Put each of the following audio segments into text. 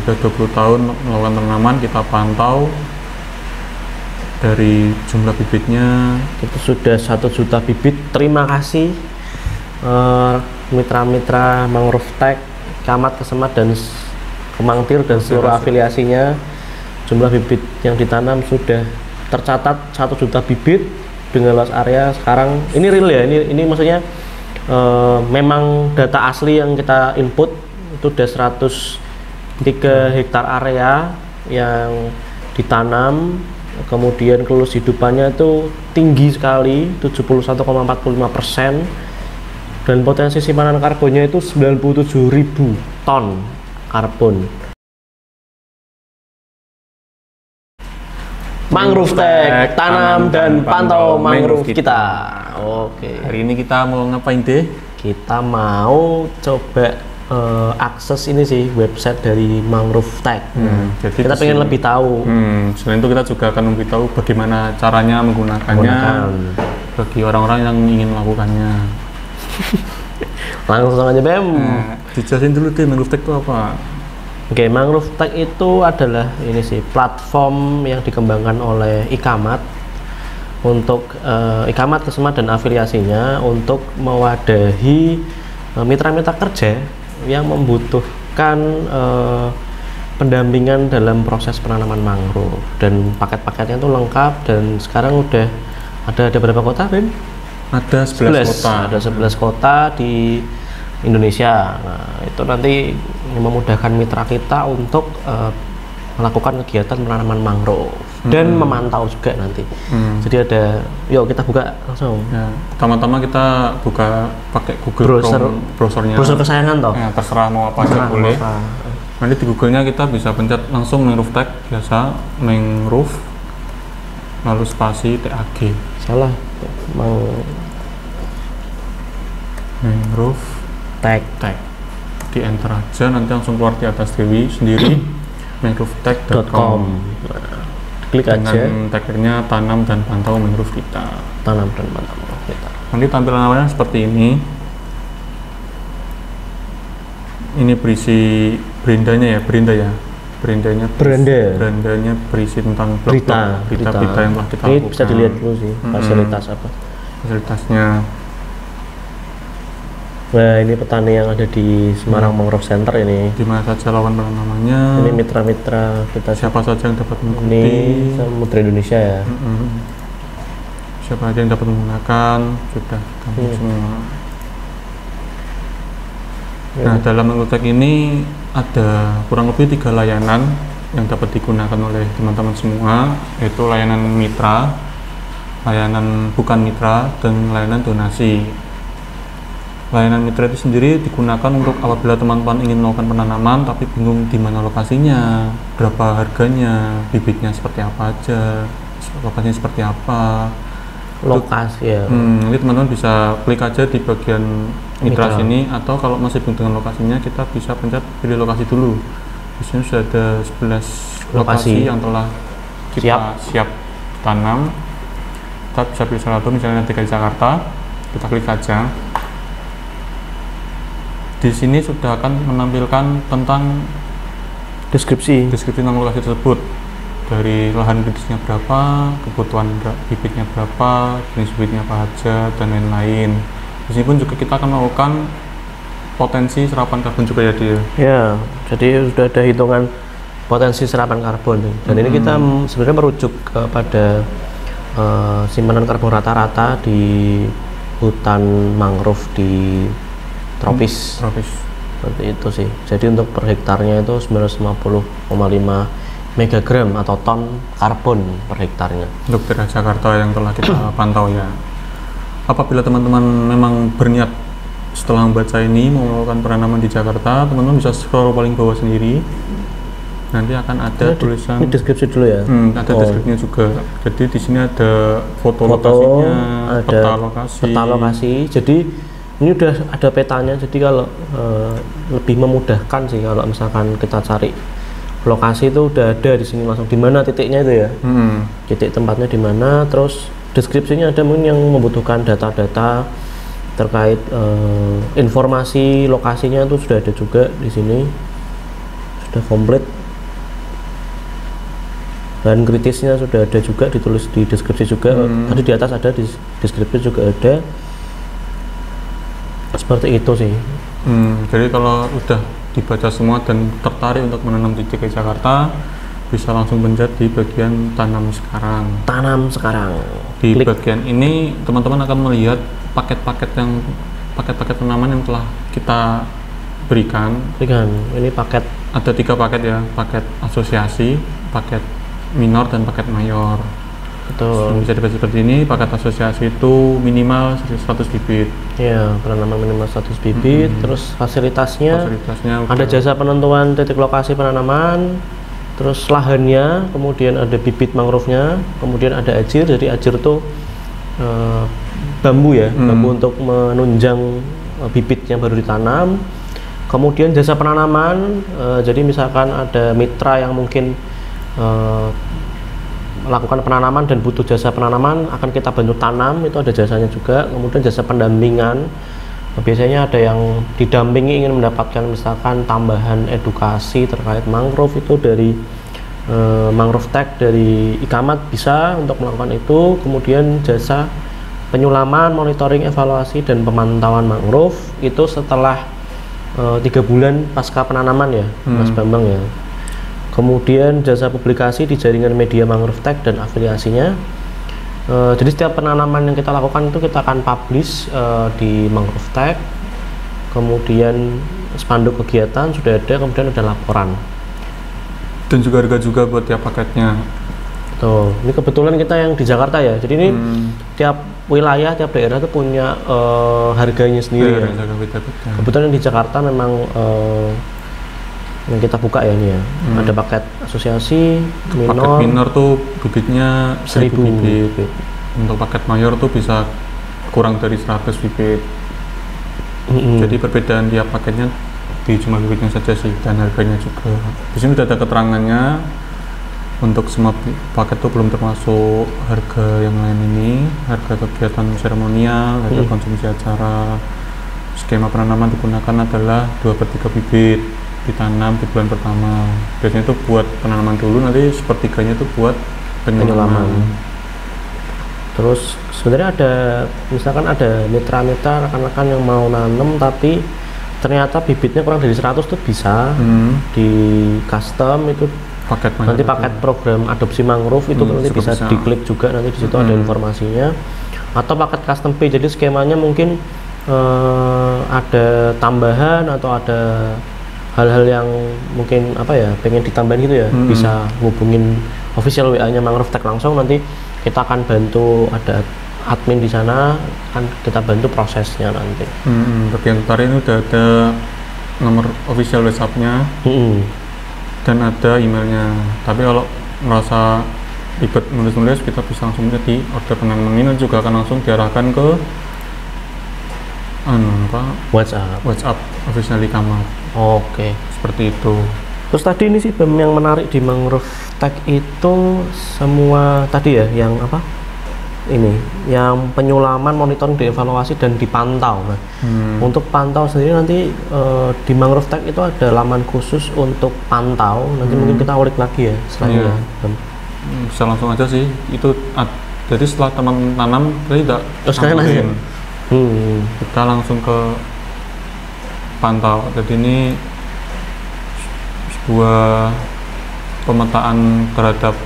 sudah 20 tahun melakukan penanaman, kita pantau dari jumlah bibitnya itu sudah 1 juta bibit. Terima kasih mitra-mitra Mangrove Tech, Camat Kesemat dan Kemangtir dan seluruh afiliasinya. Jumlah bibit yang ditanam sudah tercatat 1 juta bibit dengan luas area sekarang. Ini real ya, ini maksudnya memang data asli yang kita input. Itu udah 103 hektar area yang ditanam, kemudian kelulus hidupannya itu tinggi sekali, 71,45%, dan potensi simpanan karbonnya itu 97.000 ton karbon. Mangrove Tech, tanam dan pantau mangrove kita. Oke. Hari ini kita mau ngapain deh? Kita mau coba akses ini sih, website dari Mangrove Tech. Jadi kita pengen lebih tahu. Selain itu kita juga akan lebih tahu bagaimana caranya menggunakannya bagi orang-orang yang ingin melakukannya. Langsung aja Bem. Dijelasin dulu deh Mangrove Tech itu apa? Oke, Mangrove Tech itu adalah ini sih platform yang dikembangkan oleh Ikamat untuk Ikamat Kesemat dan afiliasinya untuk mewadahi mitra-mitra kerja yang membutuhkan pendampingan dalam proses penanaman mangrove, dan paket-paketnya itu lengkap. Dan sekarang udah ada berapa kota Ben? Ada 11 kota. Ada 11 kota di Indonesia. Nah, itu nanti memudahkan mitra kita untuk melakukan kegiatan penanaman mangrove dan memantau juga nanti. Jadi ada, yuk kita buka langsung. Ya, pertama-tama kita buka pakai Google Chrome, browsernya. Browser kesayangan toh. Ya, terserah mau apa aja boleh. Nanti di Google-nya kita bisa pencet langsung Mangrove Tech biasa, Mangrove lalu spasi TAG. Salah. Mangrove Tech. Di enter aja, nanti langsung keluar di atas Dewi sendiri mangrovetech.com. Klik aja. Dengan tagnya tanam dan pantau mangrove kita. Tanam dan pantau mangrove kita. Nanti tampilan awalnya seperti ini. Ini berisi berandanya. Berandanya berisi tentang berita yang telah kita ini lakukan. Bisa dilihat dulu sih fasilitas apa. Fasilitasnya. Nah, ini petani yang ada di Semarang Mangrove Center ini. Di mana saja lawan penanamannya. Ini mitra-mitra kita. Siapa saja yang dapat mengikuti. Ini Samudra Indonesia ya. Siapa aja yang dapat menggunakan, sudah semua. Nah, dalam Mangrove Tech ini ada kurang lebih 3 layanan yang dapat digunakan oleh teman-teman semua, yaitu layanan mitra, layanan bukan mitra, dan layanan donasi. Layanan mitra itu sendiri digunakan untuk apabila teman-teman ingin melakukan penanaman tapi bingung di mana lokasinya, berapa harganya, bibitnya seperti apa aja, lokasinya seperti apa. Lokasi ya. Nanti teman-teman bisa klik aja di bagian mitra sini, atau kalau masih bingung dengan lokasinya kita bisa pencet pilih lokasi dulu. Di sini sudah ada 11 lokasi yang telah kita siap tanam. Kita bisa pilih salah satu, misalnya DKI Jakarta, kita klik aja. Di sini sudah akan menampilkan tentang deskripsi tentang lokasi tersebut, dari lahan kritisnya berapa, kebutuhan bibitnya berapa, jenis bibitnya apa aja, dan lain-lain. Di sini pun juga kita akan melakukan potensi serapan karbon juga ya dia. Ya, jadi sudah ada hitungan potensi serapan karbon. Dan ini kita sebenarnya merujuk kepada simpanan karbon rata-rata di hutan mangrove di tropis. Seperti itu sih. Jadi untuk per hektarnya itu 950,5 megagram atau ton karbon per hektarnya. Untuk daerah Jakarta yang telah kita pantau ya. Apabila teman-teman memang berniat setelah membaca ini mau melakukan penanaman di Jakarta, teman-teman bisa scroll paling bawah sendiri. Nanti akan ada tulisan. Ini deskripsi dulu ya. Ada deskripsinya juga. Jadi di sini ada foto lokasinya, ada peta lokasi. Jadi ini udah ada petanya. Jadi kalau lebih memudahkan sih kalau misalkan kita cari lokasi itu udah ada di sini langsung di mana titiknya itu ya. Titik tempatnya di mana, terus deskripsinya ada. Mungkin yang membutuhkan data-data terkait informasi lokasinya itu sudah ada juga di sini. sudah komplit. Bahan kritisnya sudah ada juga, ditulis di deskripsi juga. Tadi di atas ada, di deskripsi juga ada. Seperti itu sih. Jadi kalau udah dibaca semua dan tertarik untuk menanam di DKI Jakarta, bisa langsung pencet di bagian tanam sekarang. Tanam sekarang. Di Klik. bagian ini teman-teman akan melihat paket-paket tanaman yang telah kita berikan. Ini paket. Ada 3 paket ya, paket asosiasi, paket minor, dan paket mayor. Betul. Bisa dibaca seperti ini. Paket asosiasi itu minimal 100 bibit. Ya, penanaman minimal 100 bibit. Terus fasilitasnya ada jasa penentuan titik lokasi penanaman, terus lahannya, kemudian ada bibit mangrove-nya, kemudian ada ajir. Jadi ajir itu bambu ya, bambu untuk menunjang bibit yang baru ditanam. Kemudian jasa penanaman, jadi misalkan ada mitra yang mungkin melakukan penanaman dan butuh jasa penanaman, akan kita bantu tanam, itu ada jasanya juga. Kemudian jasa pendampingan, biasanya ada yang didampingi ingin mendapatkan misalkan tambahan edukasi terkait mangrove, itu dari Mangrove Tech dari Ikamat bisa untuk melakukan itu. Kemudian jasa penyulaman, monitoring, evaluasi, dan pemantauan mangrove itu setelah 3 bulan pasca penanaman ya, Mas Bambang ya. Kemudian jasa publikasi di jaringan media Mangrove Tech dan afiliasinya. Jadi setiap penanaman yang kita lakukan itu kita akan publish di Mangrove Tech. Kemudian spanduk kegiatan sudah ada, kemudian ada laporan. Dan juga harga juga buat tiap paketnya. Tuh, ini kebetulan kita yang di Jakarta ya. Jadi ini tiap wilayah, tiap daerah itu punya harganya sendiri ya. Kebetulan di Jakarta memang yang kita buka ya ini ya. Ada paket asosiasi minor. Paket minor tuh bibitnya 1000 bibit. Untuk paket mayor tuh bisa kurang dari 100 bibit. Jadi perbedaan tiap paketnya di jumlah bibitnya saja sih, dan harganya juga. Di sini sudah ada keterangannya. Untuk semua paket itu belum termasuk harga yang lain ini, harga kegiatan seremonial, harga konsumsi acara. Skema penanaman digunakan adalah 2/3 bibit ditanam di bulan pertama. Biasanya itu buat penanaman dulu, nanti sepertiganya itu buat penyulaman. Terus sebenarnya ada, misalkan ada mitra-mitra rekan-rekan yang mau nanam tapi ternyata bibitnya kurang dari 100 tuh bisa di custom itu nanti paket program adopsi mangrove itu nanti bisa diklik juga, nanti di situ ada informasinya. Atau paket custom pay, jadi skemanya mungkin ada tambahan atau ada hal-hal yang mungkin apa ya pengen ditambahin gitu ya, bisa hubungin official WA-nya Mangrove Tech langsung, nanti kita akan bantu, ada admin di sana kan kita bantu prosesnya nanti. Bagian utara ini udah ada nomor official WhatsApp-nya dan ada emailnya. Tapi kalau merasa ribet nulis-nulis, kita bisa langsung di order penanaman ini, juga akan langsung diarahkan ke WhatsApp official Ikamat. Oke. Seperti itu. Terus tadi ini sih yang menarik di Mangrove Tech itu semua tadi ya, yang apa? Ini, yang penyulaman, monitoring, dievaluasi, dan dipantau. Nah, untuk pantau sendiri nanti di Mangrove Tech itu ada laman khusus untuk pantau. Nanti mungkin kita ulik lagi ya selanjutnya. Bisa langsung aja sih. Itu jadi setelah teman tanam tadi tidak kita langsung ke pantau. Jadi ini sebuah pemetaan terhadap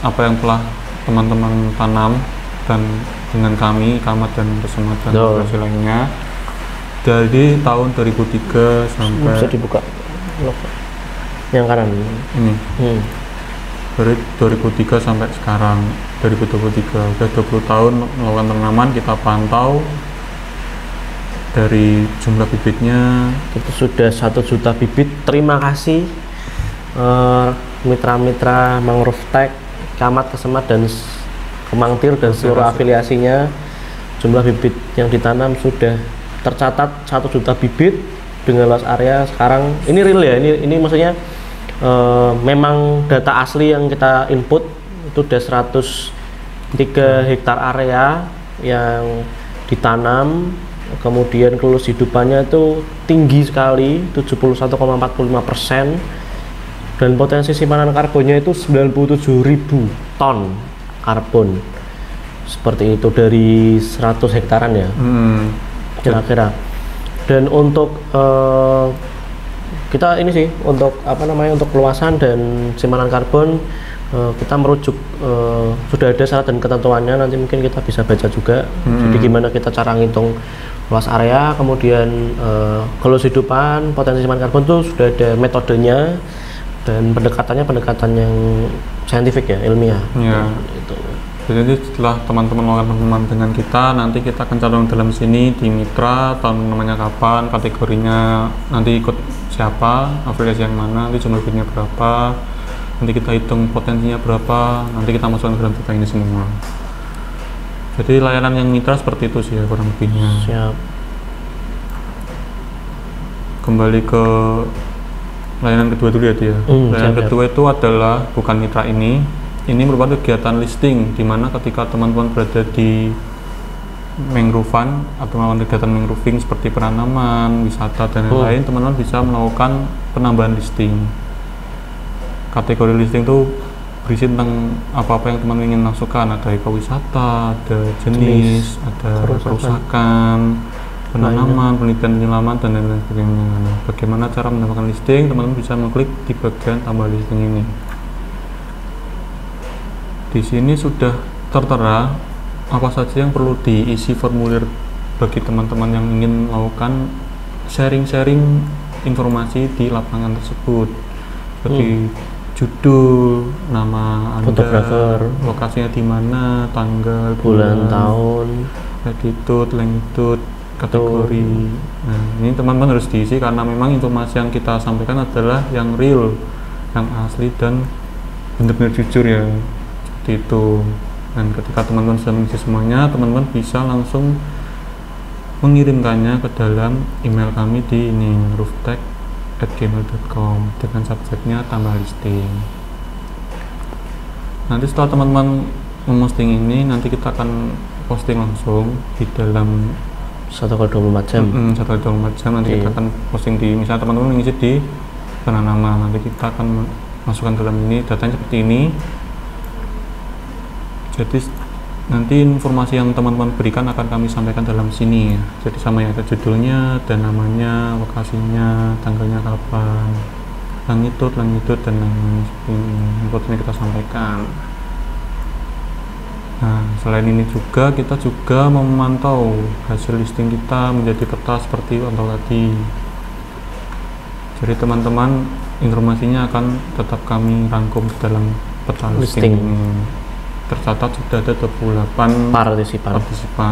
apa yang telah teman-teman tanam dan dengan kami, Ikamat dan Bersama dan operasi lainnya dari tahun 2003 sampai bisa dibuka yang kanan ini dari 2003 sampai sekarang 2023, udah 20 tahun melakukan penanaman. Kita pantau dari jumlah bibitnya itu sudah 1 juta bibit. Terima kasih mitra-mitra Mangrove Tech, Ikamat, Kesemat, dan Kemangtir dan seluruh afiliasinya. Jumlah bibit yang ditanam sudah tercatat 1 juta bibit dengan luas area sekarang. Ini real ya, ini maksudnya memang data asli yang kita input. Itu udah 103 hektar area yang ditanam kemudian kelulus hidupannya itu tinggi sekali 71,45%, dan potensi simpanan karbonnya itu 97.000 ton karbon, seperti itu dari 100 hektaran ya kira-kira. Dan untuk kita ini sih untuk untuk luasan dan simpanan karbon, kita merujuk sudah ada syarat dan ketentuannya, nanti mungkin kita bisa baca juga. Jadi gimana kita cara ngitung luas area, kemudian kelulus hidupan, potensi simpanan karbon itu sudah ada metodenya dan pendekatan yang saintifik ya, ilmiah. Itu. Jadi setelah teman-teman melakukan teman dengan kita, nanti kita akan cantum dalam sini di mitra, tahun namanya kapan, kategorinya nanti ikut siapa, afiliasi yang mana, nanti jumlah bibitnya berapa, nanti kita hitung potensinya berapa, nanti kita masukkan ke dalam data ini semua. Jadi layanan yang mitra seperti itu sih ya kurang lebihnya. Siap. Kembali ke layanan kedua dulu ya dia. Layanan kedua itu adalah bukan mitra ini. Ini merupakan kegiatan listing, di mana ketika teman-teman berada di mangrovean atau melakukan kegiatan mangrooving seperti penanaman, wisata dan lain-lain, teman-teman bisa melakukan penambahan listing. Kategori listing itu berisi tentang apa-apa yang teman ingin masukkan, ada ekowisata, ada jenis, ada kerusakan, penanaman, penelitian penyelaman dan lain-lain sebagainya. Bagaimana cara menambahkan listing? Teman-teman bisa mengklik di bagian tambah listing ini. Di sini sudah tertera apa saja yang perlu diisi formulir bagi teman-teman yang ingin melakukan sharing-sharing informasi di lapangan tersebut, seperti judul, nama Anda, fotografer, lokasinya di mana, tanggal, bulan, tahun, latitude, longitude, kategori. Nah, ini teman-teman harus diisi karena memang informasi yang kita sampaikan adalah yang real, yang asli dan benar-benar jujur ya. Itu. Dan ketika teman-teman sudah mengisi semuanya, teman-teman bisa langsung mengirimkannya ke dalam email kami di ini rooftech@gmail.com dengan subjeknya tambah listing. Nanti setelah teman-teman memposting ini, nanti kita akan posting langsung di dalam 1x24 jam. 1x24 jam nanti kita akan posting di, misalnya teman-teman mengisi di penanaman, nanti kita akan masukkan dalam ini datanya seperti ini. Jadi nanti informasi yang teman-teman berikan akan kami sampaikan dalam sini ya. Jadi sama ya, ada judulnya dan namanya, lokasinya, tanggalnya kapan, longitude dan lain-lain seperti kita sampaikan. Nah, selain ini juga kita juga memantau hasil listing kita menjadi peta seperti contoh tadi. Jadi teman-teman informasinya akan tetap kami rangkum di dalam peta listing. Tercatat sudah ada 28 partisipan.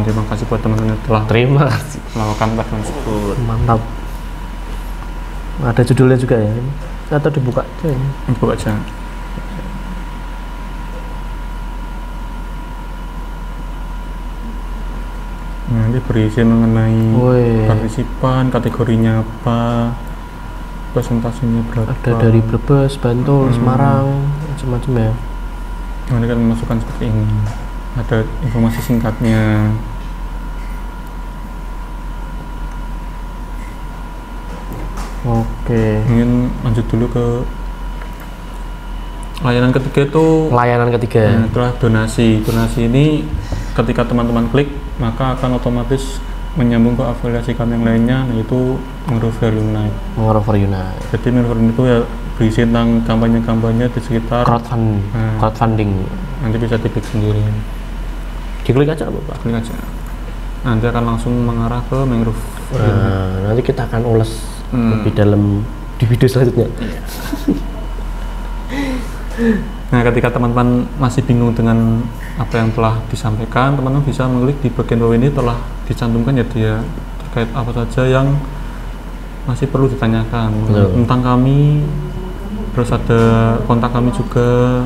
Terima kasih buat teman-teman yang telah melakukan tes tersebut. Mantap. Ada judulnya juga ya? Atau dibuka aja? Dibuka aja. Nah, ini berisi mengenai partisipan, kategorinya apa, presentasinya berapa. Ada dari Brebes, Bantul, Semarang, macam-macam ya. Nanti kan memasukkan seperti ini, ada informasi singkatnya. Oke. Ingin lanjut dulu ke layanan ketiga itu. Itulah donasi. Donasi ini ketika teman-teman klik maka akan otomatis menyambung ke afiliasi kami yang lainnya, yaitu Mangrover Unite. Jadi Mangrover Unite itu ya berisi tentang kampanye-kampanye di sekitar crowdfunding. Nanti bisa diklik sendiri. Diklik aja Bapak. Klik aja. Nanti akan langsung mengarah ke Mangrove. Nanti kita akan ulas lebih dalam di video selanjutnya. Nah, ketika teman-teman masih bingung dengan apa yang telah disampaikan, teman-teman bisa mengklik di bagian bawah ini, telah dicantumkan ya dia terkait apa saja yang masih perlu ditanyakan tentang kami. Terus ada kontak kami juga,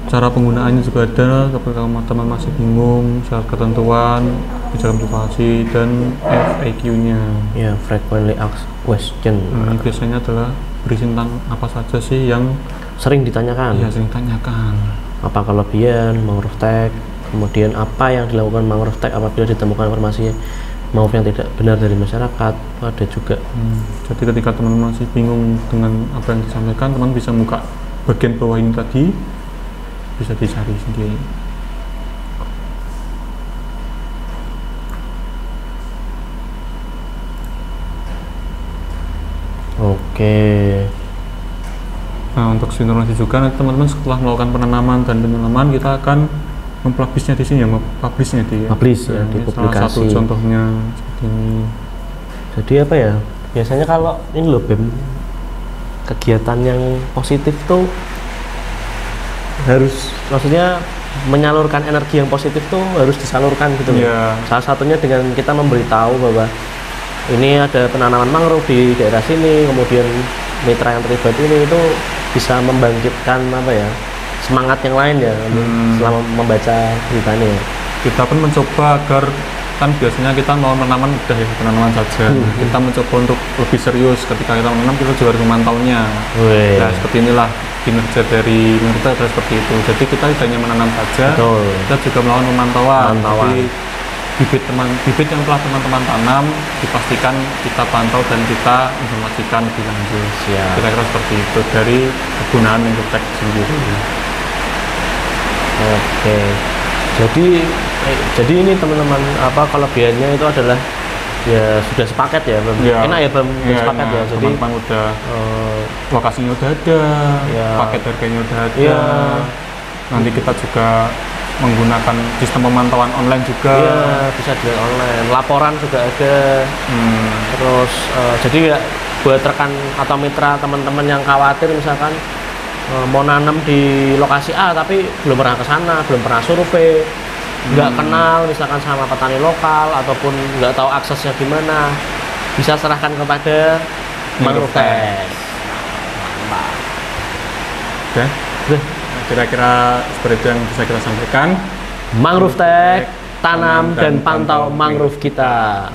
cara penggunaannya juga ada, ketika teman-teman masih bingung, syarat ketentuan, bicara motivasi dan FAQ-nya. Ya, frequently asked question. Ini biasanya adalah berisi tentang apa saja sih yang sering ditanyakan. Iya, sering ditanyakan. Apa kelebihan Mangrove Tech, kemudian apa yang dilakukan Mangrove Tech apabila ditemukan informasinya maupun yang tidak benar dari masyarakat ada juga. Jadi ketika teman-teman masih bingung dengan apa yang disampaikan, teman bisa buka bagian bawah ini tadi, bisa dicari sendiri. Oke. Nah, untuk sinkronisasi juga nanti teman-teman setelah melakukan penanaman dan penyelaman, kita akan mempublishnya di sini ya, mempublishnya di Publish ya, Nah, di ini publikasi. salah satu contohnya seperti ini. Jadi apa ya? Biasanya kalau ini loh BEM, kegiatan yang positif tuh harus, maksudnya menyalurkan energi yang positif tuh harus disalurkan gitu loh. Iya. Salah satunya dengan kita memberitahu bahwa ini ada penanaman mangrove di daerah sini, kemudian mitra yang terlibat ini itu bisa membangkitkan apa ya, semangat yang lain ya selama membaca beritanya ya. Kita pun mencoba agar, kan biasanya kita mau menanam udah ya penanaman saja. Kita mencoba untuk lebih serius ketika kita menanam, kita juga harus memantaunya. Wih. Nah, seperti inilah kinerja dari kita adalah seperti itu. Jadi kita tidak hanya menanam saja, Betul. kita juga melakukan pemantauan. Pemantauan. Jadi bibit yang telah teman-teman tanam dipastikan kita pantau dan kita informasikan lebih lanjut. Siap. Kira-kira seperti itu dari kegunaan Mangrove sendiri. Oke. Jadi ini teman-teman, apa kelebihannya itu adalah ya sudah sepaket ya, Bang. Ya, Enak ya, Bang, sepaket ya. Jadi teman-teman udah lokasinya udah ada, ya. paket harganya udah ada. Ya. Nanti kita juga menggunakan sistem pemantauan online juga. Iya, bisa dilihat online. Laporan juga ada. Terus jadi ya buat rekan atau mitra teman-teman yang khawatir misalkan mau nanam di lokasi A tapi belum pernah ke sana, belum pernah survei, nggak kenal misalkan sama petani lokal ataupun nggak tahu aksesnya gimana, bisa serahkan kepada Mangrove Tech. Oke. Nah, kira-kira seperti itu yang bisa kita sampaikan. Mangrove Tech, tanam dan pantau mangrove kita.